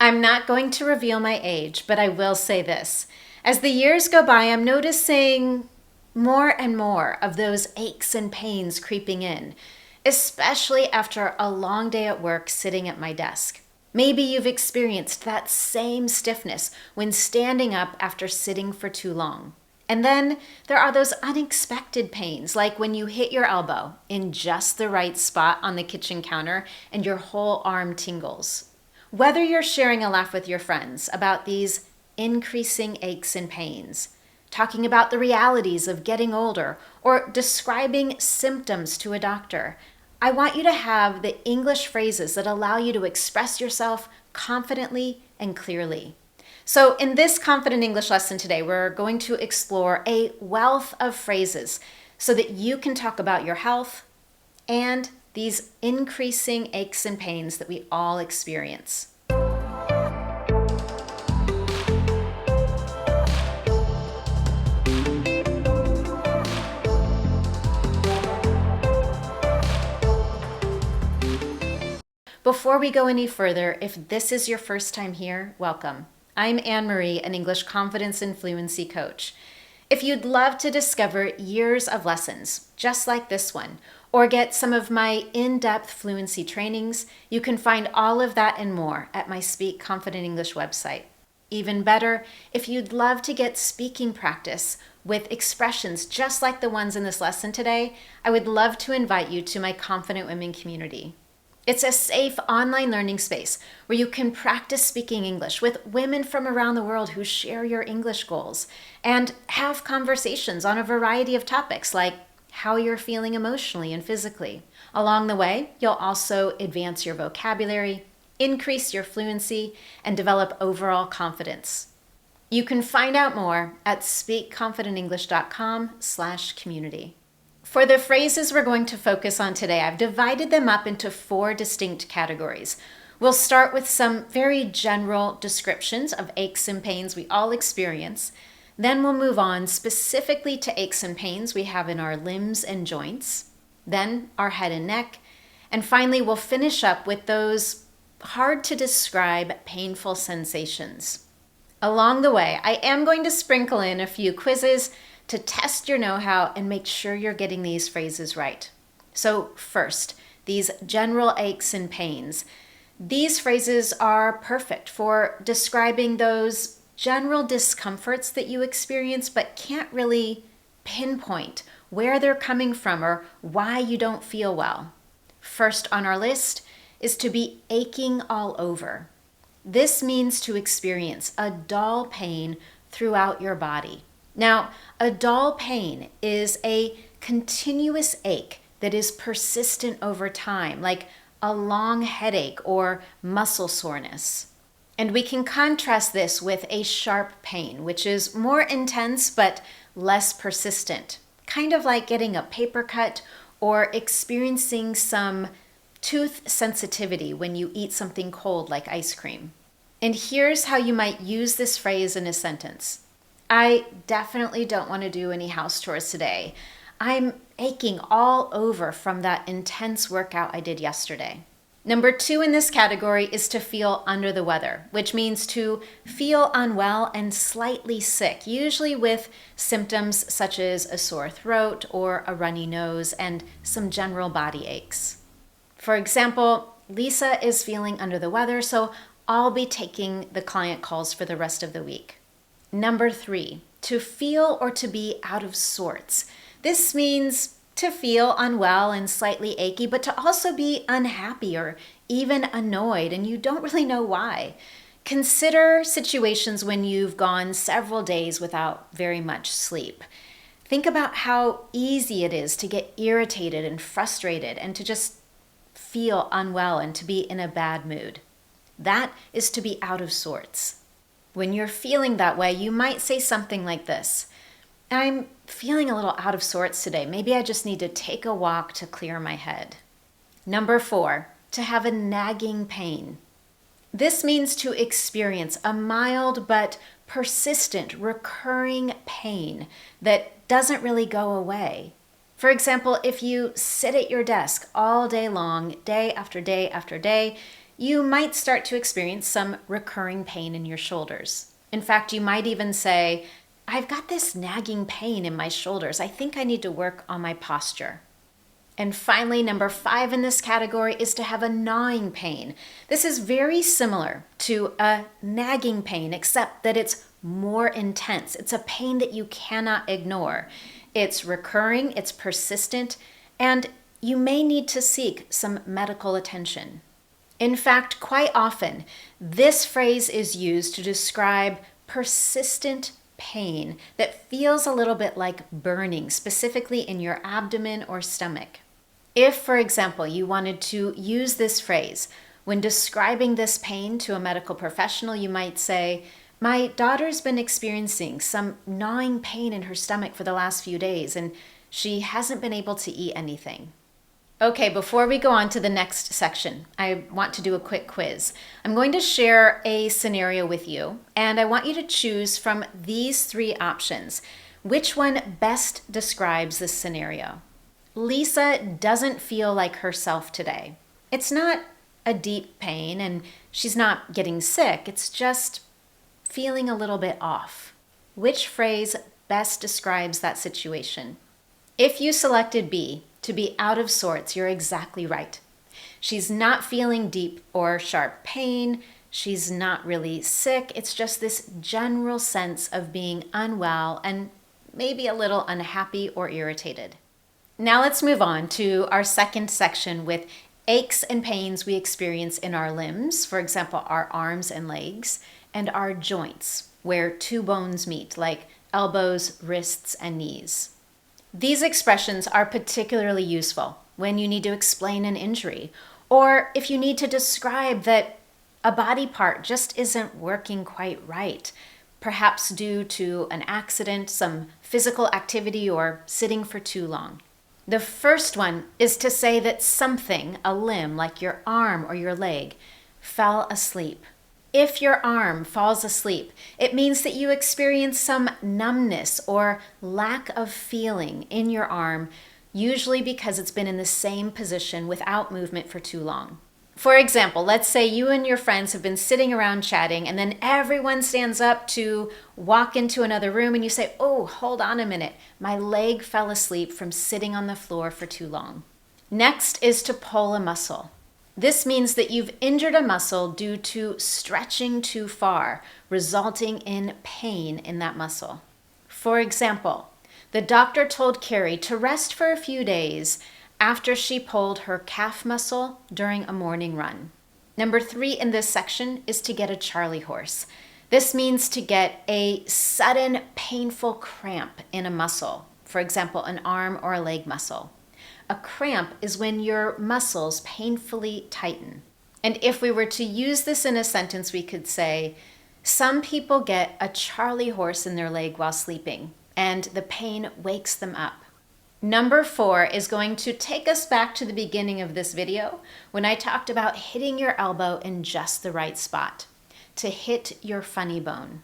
I'm not going to reveal my age, but I will say this. As the years go by, I'm noticing more and more of those aches and pains creeping in, especially after a long day at work sitting at my desk. Maybe you've experienced that same stiffness when standing up after sitting for too long. And then there are those unexpected pains, like when you hit your elbow in just the right spot on the kitchen counter and your whole arm tingles. Whether you're sharing a laugh with your friends about these increasing aches and pains, talking about the realities of getting older, or describing symptoms to a doctor, I want you to have the English phrases that allow you to express yourself confidently and clearly. So in this Confident English lesson today, we're going to explore a wealth of phrases so that you can talk about your health and these increasing aches and pains that we all experience. Before we go any further, if this is your first time here, welcome. I'm Anne-Marie, an English confidence and fluency coach. If you'd love to discover years of lessons, just like this one, or get some of my in-depth fluency trainings, you can find all of that and more at my Speak Confident English website. Even better, if you'd love to get speaking practice with expressions just like the ones in this lesson today, I would love to invite you to my Confident Women community. It's a safe online learning space where you can practice speaking English with women from around the world who share your English goals and have conversations on a variety of topics like how you're feeling emotionally and physically. Along the way, you'll also advance your vocabulary, increase your fluency, and develop overall confidence. You can find out more at speakconfidentenglish.com/community. For the phrases we're going to focus on today, I've divided them up into 4 distinct categories. We'll start with some very general descriptions of aches and pains we all experience. Then we'll move on specifically to aches and pains we have in our limbs and joints, then our head and neck, and finally we'll finish up with those hard to describe painful sensations. Along the way, I am going to sprinkle in a few quizzes to test your know-how and make sure you're getting these phrases right. So first, these general aches and pains. These phrases are perfect for describing those general discomforts that you experience but can't really pinpoint where they're coming from or why you don't feel well. First on our list is to be aching all over. This means to experience a dull pain throughout your body. Now, a dull pain is a continuous ache that is persistent over time, like a long headache or muscle soreness. And we can contrast this with a sharp pain, which is more intense but less persistent, kind of like getting a paper cut or experiencing some tooth sensitivity when you eat something cold like ice cream. And here's how you might use this phrase in a sentence. I definitely don't want to do any house chores today. I'm aching all over from that intense workout I did yesterday. Number 2 in this category is to feel under the weather, which means to feel unwell and slightly sick, usually with symptoms such as a sore throat or a runny nose and some general body aches. For example, Lisa is feeling under the weather, so I'll be taking the client calls for the rest of the week. Number 3, to feel or to be out of sorts. This means to feel unwell and slightly achy, but to also be unhappy or even annoyed, and you don't really know why. Consider situations when you've gone several days without very much sleep. Think about how easy it is to get irritated and frustrated and to just feel unwell and to be in a bad mood. That is to be out of sorts. When you're feeling that way, you might say something like this. I'm feeling a little out of sorts today. Maybe I just need to take a walk to clear my head. Number 4, to have a nagging pain. This means to experience a mild but persistent, recurring pain that doesn't really go away. For example, if you sit at your desk all day long, day after day after day, you might start to experience some recurring pain in your shoulders. In fact, you might even say, I've got this nagging pain in my shoulders. I think I need to work on my posture. And finally, number 5 in this category is to have a gnawing pain. This is very similar to a nagging pain, except that it's more intense. It's a pain that you cannot ignore. It's recurring, it's persistent, and you may need to seek some medical attention. In fact, quite often, this phrase is used to describe persistent pain that feels a little bit like burning, specifically in your abdomen or stomach. If, for example, you wanted to use this phrase when describing this pain to a medical professional, you might say, my daughter's been experiencing some gnawing pain in her stomach for the last few days, and she hasn't been able to eat anything. Okay, before we go on to the next section, I want to do a quick quiz. I'm going to share a scenario with you, and I want you to choose from these 3 options. Which one best describes this scenario? Lisa doesn't feel like herself today. It's not a deep pain, and she's not getting sick. It's just feeling a little bit off. Which phrase best describes that situation? If you selected B, to be out of sorts, you're exactly right. She's not feeling deep or sharp pain. She's not really sick. It's just this general sense of being unwell and maybe a little unhappy or irritated. Now let's move on to our second section with aches and pains we experience in our limbs, for example, our arms and legs, and our joints, where 2 bones meet, like elbows, wrists, and knees. These expressions are particularly useful when you need to explain an injury, or if you need to describe that a body part just isn't working quite right, perhaps due to an accident, some physical activity, or sitting for too long. The first one is to say that something, a limb like your arm or your leg, fell asleep. If your arm falls asleep, it means that you experience some numbness or lack of feeling in your arm, usually because it's been in the same position without movement for too long. For example, let's say you and your friends have been sitting around chatting, and then everyone stands up to walk into another room, and you say, oh, hold on a minute, my leg fell asleep from sitting on the floor for too long. Next is to pull a muscle. This means that you've injured a muscle due to stretching too far, resulting in pain in that muscle. For example, the doctor told Carrie to rest for a few days after she pulled her calf muscle during a morning run. Number 3 in this section is to get a Charlie horse. This means to get a sudden painful cramp in a muscle, for example, an arm or a leg muscle. A cramp is when your muscles painfully tighten. And if we were to use this in a sentence, we could say, some people get a Charlie horse in their leg while sleeping, and the pain wakes them up. Number 4 is going to take us back to the beginning of this video when I talked about hitting your elbow in just the right spot, to hit your funny bone.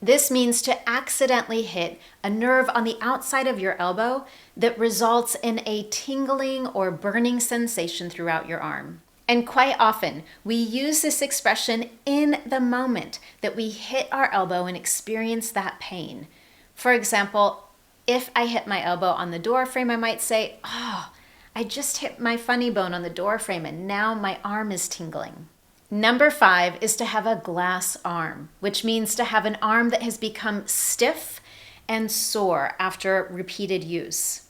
This means to accidentally hit a nerve on the outside of your elbow that results in a tingling or burning sensation throughout your arm. And quite often, we use this expression in the moment that we hit our elbow and experience that pain. For example, if I hit my elbow on the door frame, I might say, oh, I just hit my funny bone on the door frame and now my arm is tingling. Number 5 is to have a glass arm, which means to have an arm that has become stiff and sore after repeated use.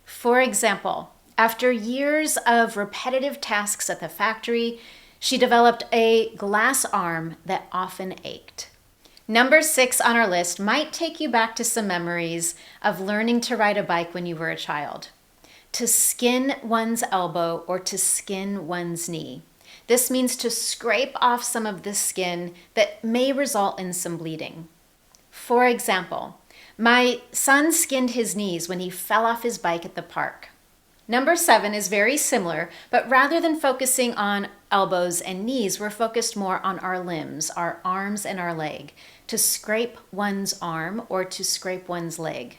For example, after years of repetitive tasks at the factory, she developed a glass arm that often ached. Number 6 on our list might take you back to some memories of learning to ride a bike when you were a child. To skin one's elbow or to skin one's knee. This means to scrape off some of the skin that may result in some bleeding. For example, my son skinned his knees when he fell off his bike at the park. Number 7 is very similar, but rather than focusing on elbows and knees, we're focused more on our limbs, our arms and our leg, to scrape one's arm or to scrape one's leg.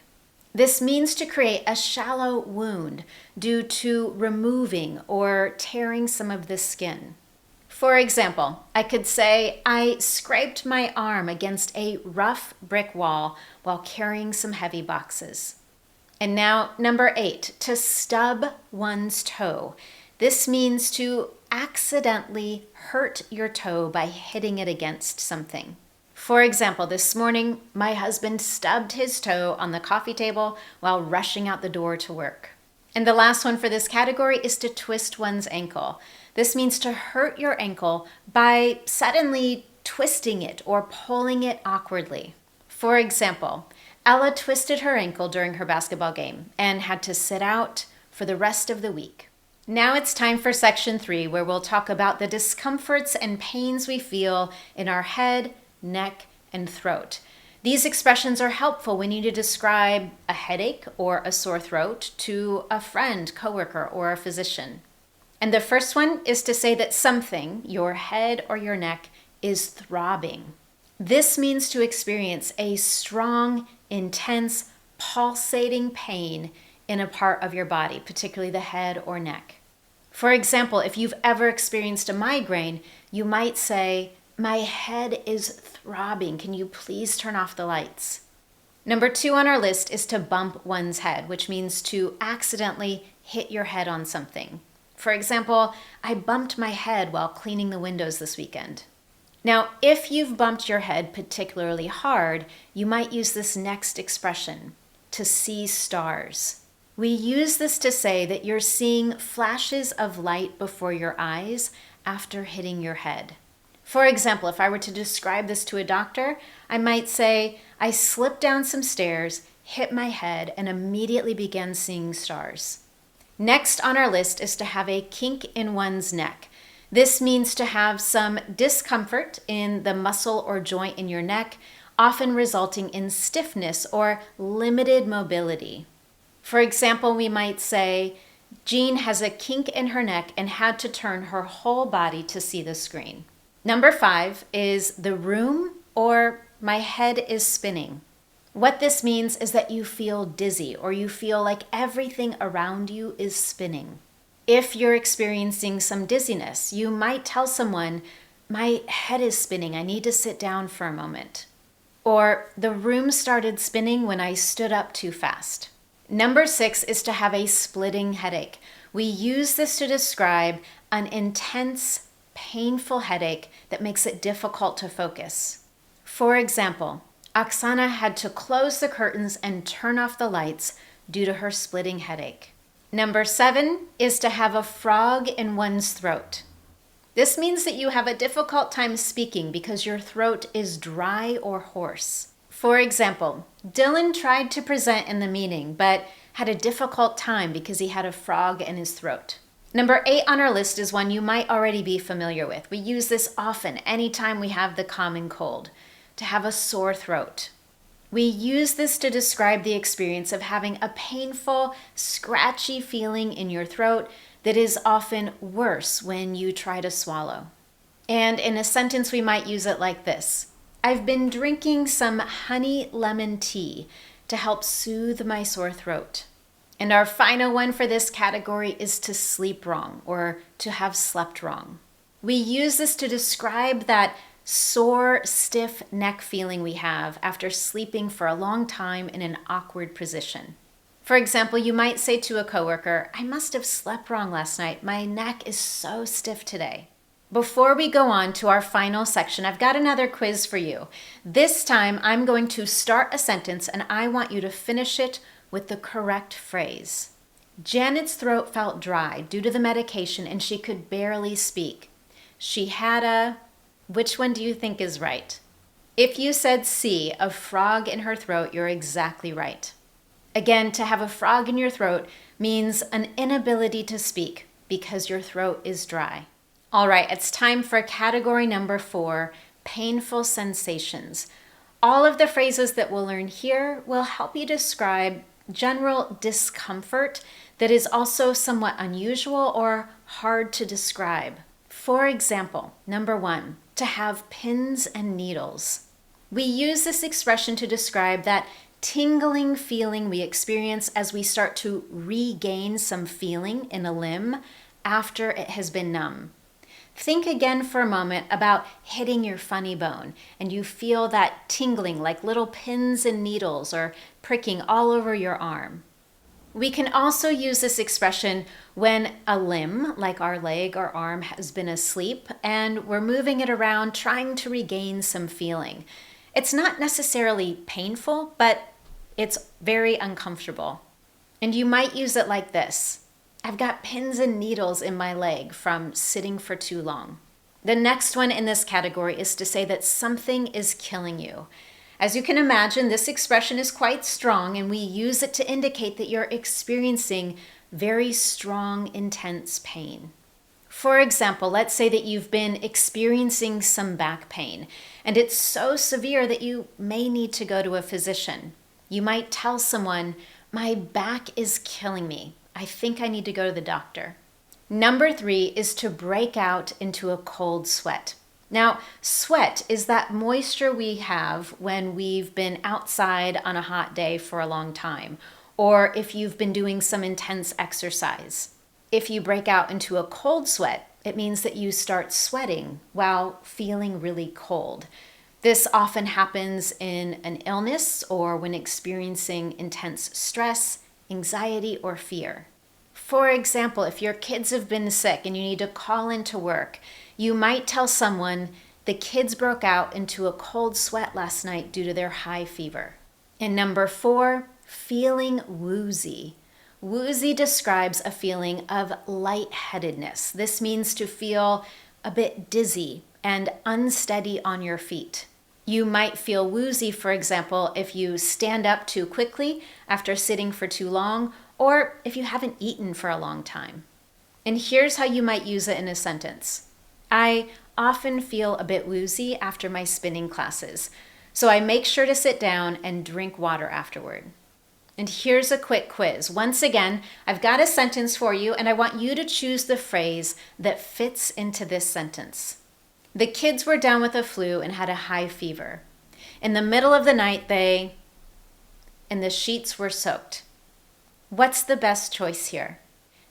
This means to create a shallow wound due to removing or tearing some of the skin. For example, I could say, I scraped my arm against a rough brick wall while carrying some heavy boxes. And now, number 8, to stub one's toe. This means to accidentally hurt your toe by hitting it against something. For example, this morning, my husband stubbed his toe on the coffee table while rushing out the door to work. And the last one for this category is to twist one's ankle. This means to hurt your ankle by suddenly twisting it or pulling it awkwardly. For example, Ella twisted her ankle during her basketball game and had to sit out for the rest of the week. Now it's time for section 3, where we'll talk about the discomforts and pains we feel in our head, neck, and throat. These expressions are helpful when you need to describe a headache or a sore throat to a friend, coworker, or a physician. And the first one is to say that something, your head or your neck, is throbbing. This means to experience a strong, intense, pulsating pain in a part of your body, particularly the head or neck. For example, if you've ever experienced a migraine, you might say, "My head is throbbing. Can you please turn off the lights?" Number 2 on our list is to bump one's head, which means to accidentally hit your head on something. For example, I bumped my head while cleaning the windows this weekend. Now, if you've bumped your head particularly hard, you might use this next expression, to see stars. We use this to say that you're seeing flashes of light before your eyes after hitting your head. For example, if I were to describe this to a doctor, I might say, I slipped down some stairs, hit my head, and immediately began seeing stars. Next on our list is to have a kink in one's neck. This means to have some discomfort in the muscle or joint in your neck, often resulting in stiffness or limited mobility. For example, we might say, Jean has a kink in her neck and had to turn her whole body to see the screen. Number 5 is the room or my head is spinning. What this means is that you feel dizzy or you feel like everything around you is spinning. If you're experiencing some dizziness, you might tell someone, my head is spinning, I need to sit down for a moment. Or the room started spinning when I stood up too fast. Number 6 is to have a splitting headache. We use this to describe an intense, painful headache that makes it difficult to focus. For example, Oksana had to close the curtains and turn off the lights due to her splitting headache. Number 7 is to have a frog in one's throat. This means that you have a difficult time speaking because your throat is dry or hoarse. For example, Dylan tried to present in the meeting, but had a difficult time because he had a frog in his throat. Number 8 on our list is one you might already be familiar with. We use this often anytime we have the common cold, to have a sore throat. We use this to describe the experience of having a painful, scratchy feeling in your throat that is often worse when you try to swallow. And in a sentence, we might use it like this. I've been drinking some honey lemon tea to help soothe my sore throat. And our final one for this category is to sleep wrong or to have slept wrong. We use this to describe that sore, stiff neck feeling we have after sleeping for a long time in an awkward position. For example, you might say to a coworker, I must have slept wrong last night. My neck is so stiff today. Before we go on to our final section, I've got another quiz for you. This time, I'm going to start a sentence and I want you to finish it with the correct phrase. Janet's throat felt dry due to the medication and she could barely speak. She had a... Which one do you think is right? If you said C, a frog in her throat, you're exactly right. Again, to have a frog in your throat means an inability to speak because your throat is dry. All right, it's time for category number 4, painful sensations. All of the phrases that we'll learn here will help you describe general discomfort that is also somewhat unusual or hard to describe. For example, number 1, to have pins and needles. We use this expression to describe that tingling feeling we experience as we start to regain some feeling in a limb after it has been numb. Think again for a moment about hitting your funny bone and you feel that tingling like little pins and needles or pricking all over your arm. We can also use this expression when a limb, like our leg or arm, has been asleep and we're moving it around trying to regain some feeling. It's not necessarily painful, but it's very uncomfortable. And you might use it like this: I've got pins and needles in my leg from sitting for too long. The next one in this category is to say that something is killing you. As you can imagine, this expression is quite strong, and we use it to indicate that you're experiencing very strong, intense pain. For example, let's say that you've been experiencing some back pain, and it's so severe that you may need to go to a physician. You might tell someone, "My back is killing me. I think I need to go to the doctor." Number 3 is to break out into a cold sweat. Now, sweat is that moisture we have when we've been outside on a hot day for a long time, or if you've been doing some intense exercise. If you break out into a cold sweat, it means that you start sweating while feeling really cold. This often happens in an illness or when experiencing intense stress, anxiety, or fear. For example, if your kids have been sick and you need to call into work, you might tell someone, "The kids broke out into a cold sweat last night due to their high fever." And number 4, feeling woozy. Woozy describes a feeling of lightheadedness. This means to feel a bit dizzy and unsteady on your feet. You might feel woozy, for example, if you stand up too quickly after sitting for too long, or if you haven't eaten for a long time. And here's how you might use it in a sentence. I often feel a bit woozy after my spinning classes, so I make sure to sit down and drink water afterward. And here's a quick quiz. Once again, I've got a sentence for you, and I want you to choose the phrase that fits into this sentence. The kids were down with a flu and had a high fever. In the middle of the night, and the sheets were soaked. What's the best choice here?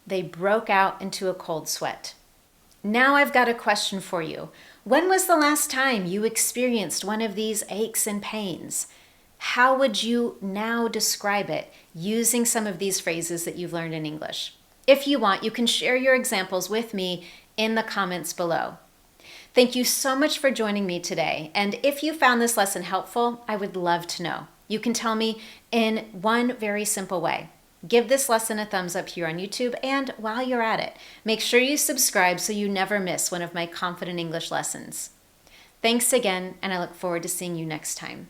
They broke out into a cold sweat. Now I've got a question for you. When was the last time you experienced one of these aches and pains? How would you now describe it using some of these phrases that you've learned in English? If you want, you can share your examples with me in the comments below. Thank you so much for joining me today. And if you found this lesson helpful, I would love to know. You can tell me in one very simple way. Give this lesson a thumbs up here on YouTube, and while you're at it, make sure you subscribe so you never miss one of my Confident English lessons. Thanks again, and I look forward to seeing you next time.